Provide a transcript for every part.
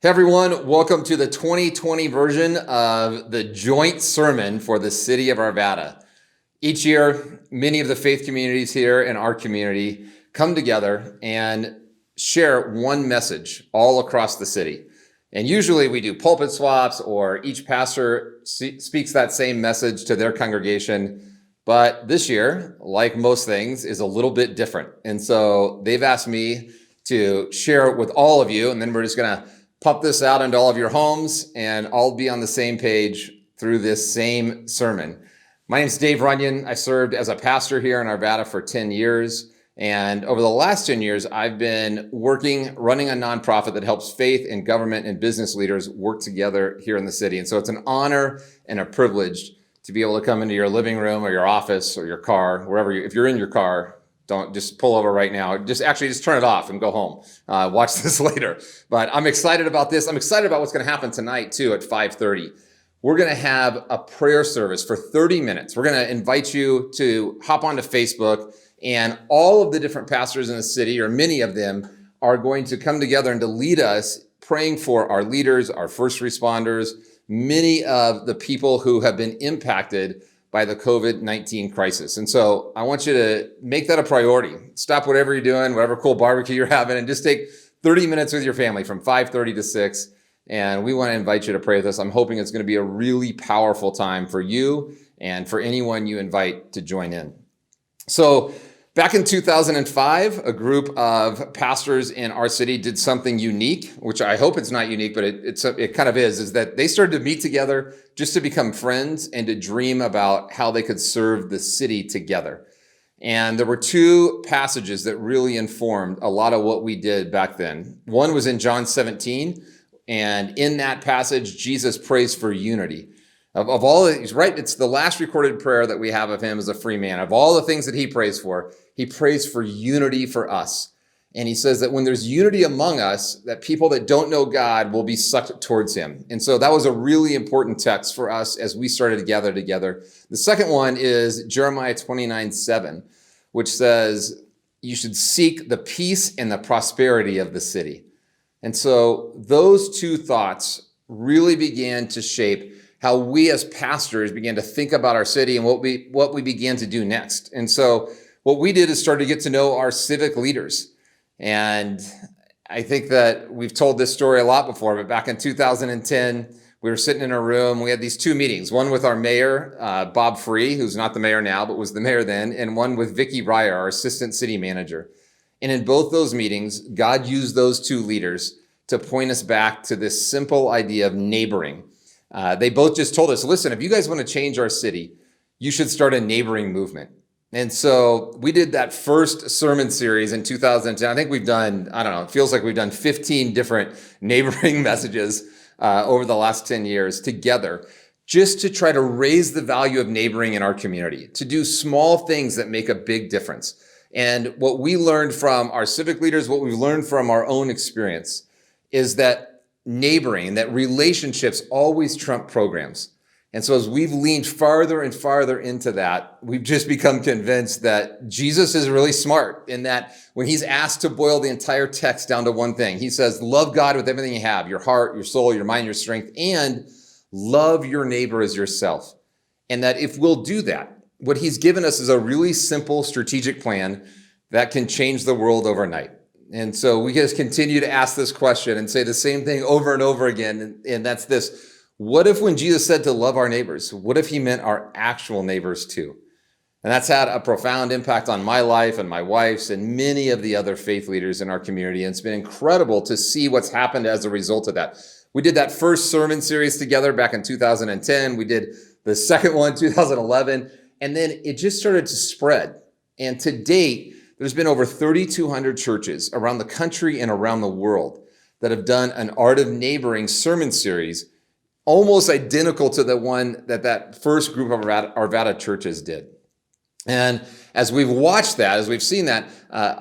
Hey everyone, welcome to the 2020 version of the joint sermon for the city of Arvada. Each year, many of the faith communities here in our community come together and share one message all across the city. And usually we do pulpit swaps or each pastor speaks that same message to their congregation. But this year, like most things, is a little bit different. And so they've asked me to share it with all of you, and then we're just going to pump this out into all of your homes, and I'll be on the same page through this same sermon. My name is Dave Runyon. I served as a pastor here in Arvada for 10 years. And over the last 10 years, I've been running a nonprofit that helps faith and government and business leaders work together here in the city. And so it's an honor and a privilege to be able to come into your living room or your office or your car, wherever if you're in your car, don't just pull over right now. Just turn it off and go home. Watch this later. But I'm excited about this. I'm excited about what's going to happen tonight too at 5:30. We're going to have a prayer service for 30 minutes. We're going to invite you to hop onto Facebook, and all of the different pastors in the city, or many of them, are going to come together and to lead us praying for our leaders, our first responders, many of the people who have been impacted by the COVID-19 crisis. And so I want you to make that a priority. Stop whatever you're doing, whatever cool barbecue you're having, and just take 30 minutes with your family from 5:30 to 6. And we want to invite you to pray with us. I'm hoping it's going to be a really powerful time for you and for anyone you invite to join in. So back in 2005, a group of pastors in our city did something unique, which I hope it's not unique, but it kind of is that they started to meet together just to become friends and to dream about how they could serve the city together. And there were two passages that really informed a lot of what we did back then. One was in John 17, and in that passage, Jesus prays for unity. Of all, he's right, it's the last recorded prayer that we have of him as a free man. Of all the things that he prays for unity for us. And he says that when there's unity among us, that people that don't know God will be sucked towards him. And so that was a really important text for us as we started to gather together. The second one is Jeremiah 29:7, which says, you should seek the peace and the prosperity of the city. And so those two thoughts really began to shape how we as pastors began to think about our city and what we began to do next. And so what we did is start to get to know our civic leaders. And I think that we've told this story a lot before, but back in 2010, we were sitting in a room. We had these two meetings, one with our mayor, Bob Free, who's not the mayor now, but was the mayor then, and one with Vicki Ryer, our assistant city manager. And in both those meetings, God used those two leaders to point us back to this simple idea of neighboring. They both just told us, listen, if you guys want to change our city, you should start a neighboring movement. And so we did that first sermon series in 2010. I think we've done, it feels like we've done 15 different neighboring messages over the last 10 years together, just to try to raise the value of neighboring in our community, to do small things that make a big difference. And what we learned from our civic leaders, what we've learned from our own experience, is that neighboring, that relationships always trump programs. And so as we've leaned farther and farther into that, we've just become convinced that Jesus is really smart in that when he's asked to boil the entire text down to one thing, he says, love God with everything you have, your heart, your soul, your mind, your strength, and love your neighbor as yourself. And that if we'll do that, what he's given us is a really simple strategic plan that can change the world overnight. And so we just continue to ask this question and say the same thing over and over again. And that's this. What if when Jesus said to love our neighbors, what if he meant our actual neighbors too? And that's had a profound impact on my life and my wife's and many of the other faith leaders in our community. And it's been incredible to see what's happened as a result of that. We did that first sermon series together back in 2010. We did the second one, 2011. And then it just started to spread. And to date, there's been over 3,200 churches around the country and around the world that have done an Art of Neighboring sermon series, almost identical to the one that first group of Arvada churches did. And as we've watched that, as we've seen that,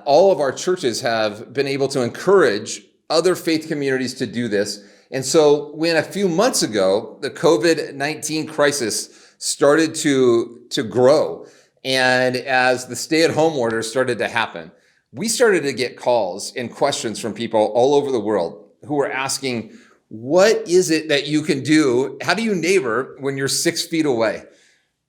all of our churches have been able to encourage other faith communities to do this. And so when a few months ago, the COVID-19 crisis started to grow, and as the stay-at-home orders started to happen, we started to get calls and questions from people all over the world who were asking, what is it that you can do? How do you neighbor when you're 6 feet away?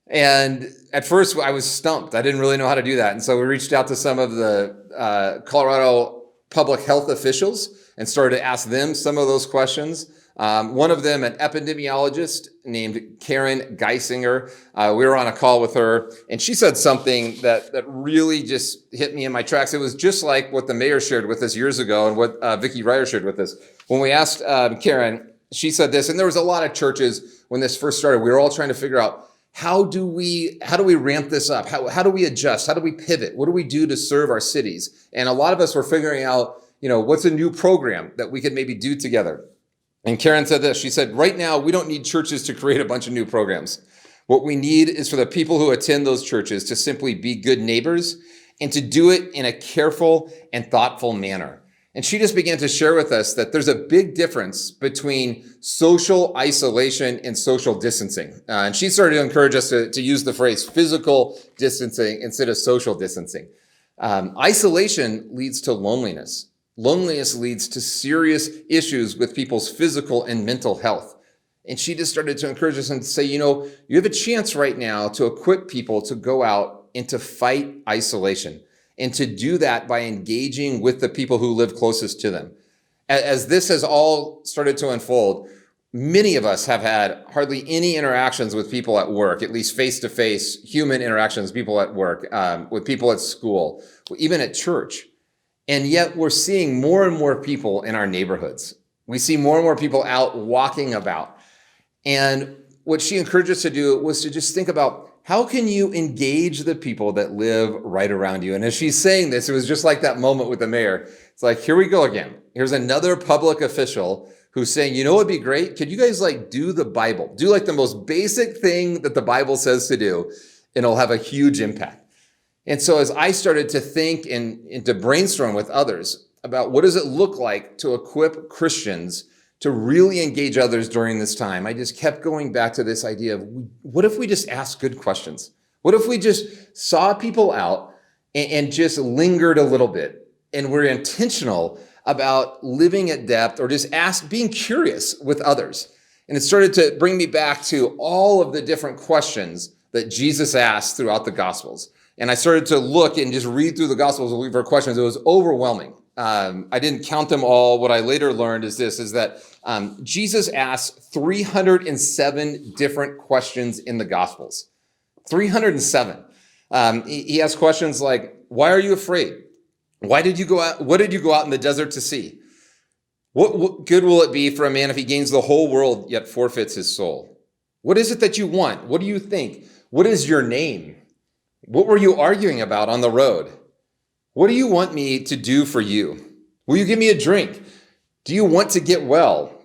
And at first I was stumped. I didn't really know how to do that. And so we reached out to some of the Colorado public health officials and started to ask them some of those questions. One of them, an epidemiologist named Karen Geisinger. We were on a call with her, and she said something that really just hit me in my tracks. It was just like what the mayor shared with us years ago and what Vicki Ryer shared with us. When we asked Karen, she said this, and there was a lot of churches when this first started. We were all trying to figure out, how do we ramp this up? How do we adjust? How do we pivot? What do we do to serve our cities? And a lot of us were figuring out, what's a new program that we could maybe do together. And Karen said this. She said, right now, we don't need churches to create a bunch of new programs. What we need is for the people who attend those churches to simply be good neighbors and to do it in a careful and thoughtful manner. And she just began to share with us that there's a big difference between social isolation and social distancing. And she started to encourage us to use the phrase physical distancing instead of social distancing. Isolation leads to loneliness. Loneliness leads to serious issues with people's physical and mental health. And she just started to encourage us and say, you have a chance right now to equip people to go out and to fight isolation, and to do that by engaging with the people who live closest to them. As this has all started to unfold, many of us have had hardly any interactions with people at work, at least face-to-face human interactions, people at work, with people at school, even at church. And yet we're seeing more and more people in our neighborhoods. We see more and more people out walking about. And what she encouraged us to do was to just think about, how can you engage the people that live right around you? And as she's saying this, it was just like that moment with the mayor. It's like, here we go again. Here's another public official who's saying, what'd be great? Could you guys do the Bible? Do the most basic thing that the Bible says to do, and it'll have a huge impact. And so as I started to think and to brainstorm with others about what does it look like to equip Christians to really engage others during this time, I just kept going back to this idea of, what if we just asked good questions? What if we just saw people out and just lingered a little bit, and we're intentional about living at depth, or just being curious with others? And it started to bring me back to all of the different questions that Jesus asked throughout the Gospels. And I started to look and just read through the Gospels and look for questions. It was overwhelming. I didn't count them all. What I later learned is that Jesus asked 307 different questions in the Gospels. 307. He asked questions like, why are you afraid? Why did you go out? What did you go out in the desert to see? What good will it be for a man if he gains the whole world yet forfeits his soul? What is it that you want? What do you think? What is your name? What were you arguing about on the road? What do you want me to do for you? Will you give me a drink? Do you want to get well?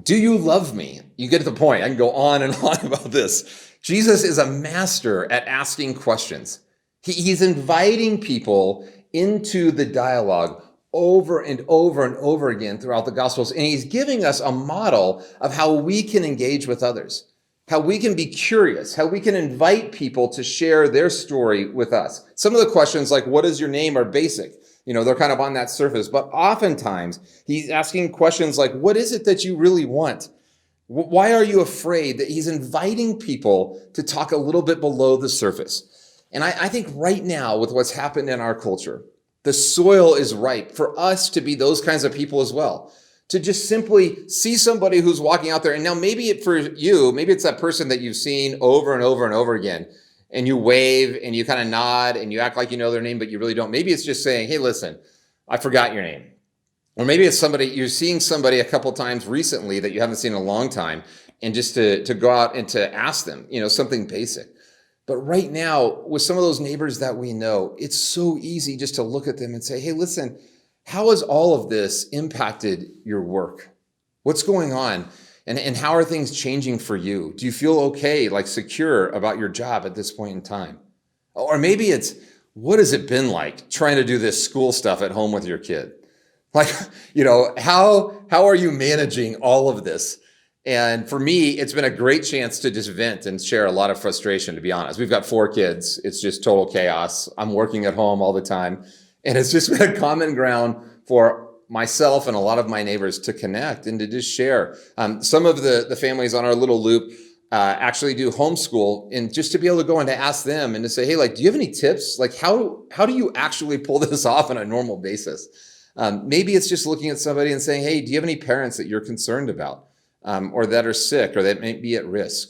Do you love me? You get the point. I can go on and on about this. Jesus is a master at asking questions. He's inviting people into the dialogue over and over and over again throughout the Gospels. And he's giving us a model of how we can engage with others, how we can be curious, how we can invite people to share their story with us. Some of the questions like, what is your name, are basic. They're kind of on that surface. But oftentimes, he's asking questions like, what is it that you really want? Why are you afraid? That he's inviting people to talk a little bit below the surface. And I think right now, with what's happened in our culture, the soil is ripe for us to be those kinds of people as well. To just simply see somebody who's walking out there. And now maybe for you, maybe it's that person that you've seen over and over and over again. And you wave and you kind of nod and you act like you know their name, but you really don't. Maybe it's just saying, hey, listen, I forgot your name. Or maybe it's you're seeing somebody a couple times recently that you haven't seen in a long time, and just to go out and to ask them, something basic. But right now, with some of those neighbors that we know, it's so easy just to look at them and say, hey, listen, how has all of this impacted your work? What's going on? And how are things changing for you? Do you feel okay, secure about your job at this point in time? Or maybe it's, what has it been like trying to do this school stuff at home with your kid? How are you managing all of this? And for me, it's been a great chance to just vent and share a lot of frustration, to be honest. We've got 4 kids. It's just total chaos. I'm working at home all the time. And it's just been a common ground for myself and a lot of my neighbors to connect and to just share. Some of the families on our little loop actually do homeschool, and just to be able to go and to ask them and to say, hey, like, do you have any tips? Like, how do you actually pull this off on a normal basis? Maybe it's just looking at somebody and saying, hey, do you have any parents that you're concerned about or that are sick or that may be at risk?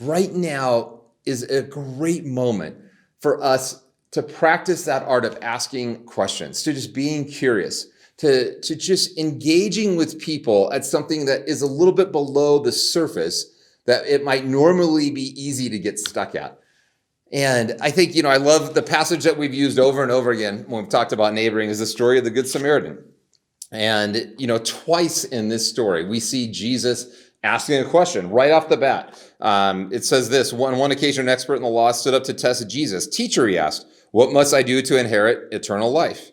Right now is a great moment for us to practice that art of asking questions, to just being curious, to just engaging with people at something that is a little bit below the surface that it might normally be easy to get stuck at. And I think, I love the passage that we've used over and over again when we've talked about neighboring is the story of the Good Samaritan. And, twice in this story, we see Jesus asking a question right off the bat. It says this, on one occasion, an expert in the law stood up to test Jesus. Teacher, he asked, what must I do to inherit eternal life?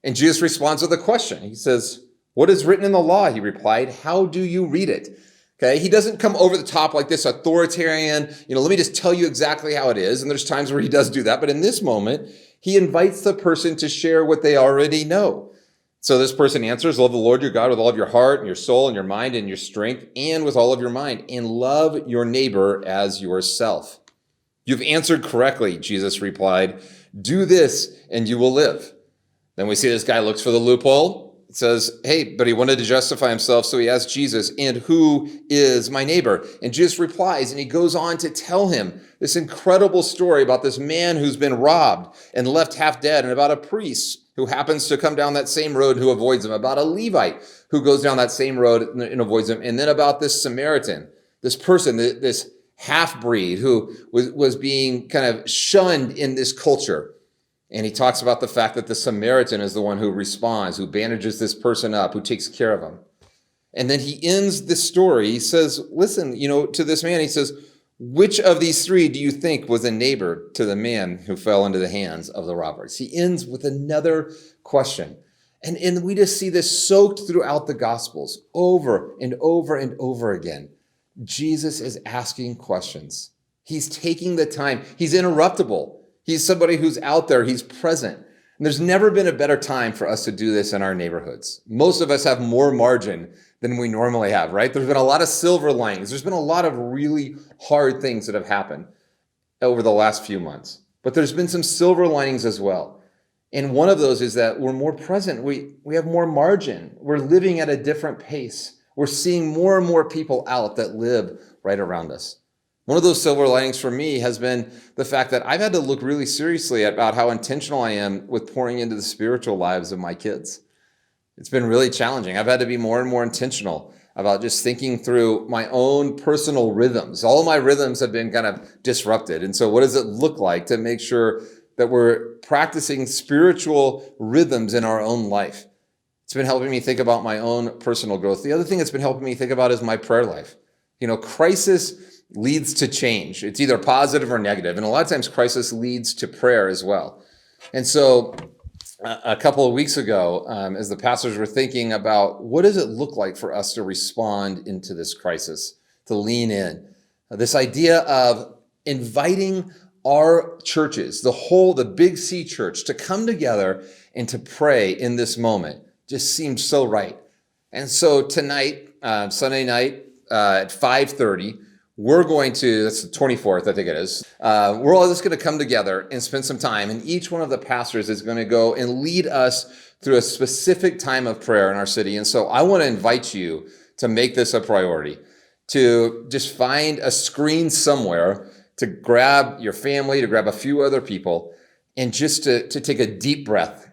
And Jesus responds with a question. He says, what is written in the law? He replied, how do you read it? Okay, he doesn't come over the top like this authoritarian, let me just tell you exactly how it is. And there's times where he does do that. But in this moment, he invites the person to share what they already know. So this person answers, love the Lord your God with all of your heart and your soul and your mind and your strength and with all of your mind, and love your neighbor as yourself. You've answered correctly, Jesus replied. Do this and you will live. Then we see this guy looks for the loophole. It says, hey, but he wanted to justify himself, so he asked Jesus, and who is my neighbor? And Jesus replies, and he goes on to tell him this incredible story about this man who's been robbed and left half dead, and about a priest who happens to come down that same road who avoids him, about a Levite who goes down that same road and avoids him, and then about this Samaritan, this person, this half-breed who was being kind of shunned in this culture. And he talks about the fact that the Samaritan is the one who responds, who bandages this person up, who takes care of him. And then he ends this story. He says, listen, to this man, he says, which of these three do you think was a neighbor to the man who fell into the hands of the robbers? He ends with another question. And we just see this soaked throughout the Gospels over and over and over again. Jesus is asking questions. He's taking the time. He's interruptible. He's somebody who's out there. He's present. And there's never been a better time for us to do this in our neighborhoods. Most of us have more margin than we normally have, right? There's been a lot of silver linings. There's been a lot of really hard things that have happened over the last few months. But there's been some silver linings as well. And one of those is that we're more present. We have more margin. We're living at a different pace. We're seeing more and more people out that live right around us. One of those silver linings for me has been the fact that I've had to look really seriously about how intentional I am with pouring into the spiritual lives of my kids. It's been really challenging. I've had to be more and more intentional about just thinking through my own personal rhythms. All of my rhythms have been kind of disrupted. And so what does it look like to make sure that we're practicing spiritual rhythms in our own life? It's been helping me think about my own personal growth. The other thing that's been helping me think about is my prayer life. Crisis leads to change. It's either positive or negative. And a lot of times crisis leads to prayer as well. And so a couple of weeks ago, as the pastors were thinking about what does it look like for us to respond into this crisis, to lean in, this idea of inviting our churches, the Big C church, to come together and to pray in this moment just seems so right. And so tonight, Sunday night at 5:30, we're going to, that's the 24th, I think it is. We're all just going to come together and spend some time. And each one of the pastors is going to go and lead us through a specific time of prayer in our city. And so I want to invite you to make this a priority, to just find a screen somewhere, to grab your family, to grab a few other people, and just to take a deep breath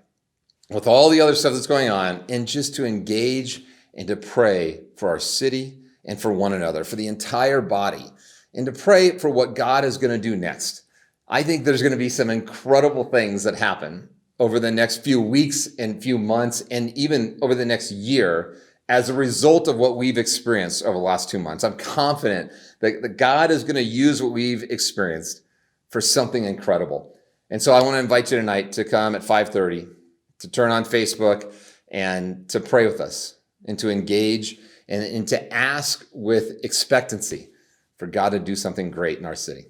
with all the other stuff that's going on, and just to engage and to pray for our city and for one another, for the entire body, and to pray for what God is going to do next. I think there's going to be some incredible things that happen over the next few weeks and few months, and even over the next year as a result of what we've experienced over the last 2 months. I'm confident that God is going to use what we've experienced for something incredible. And so I want to invite you tonight to come at 5:30, to turn on Facebook and to pray with us and to engage and to ask with expectancy for God to do something great in our city.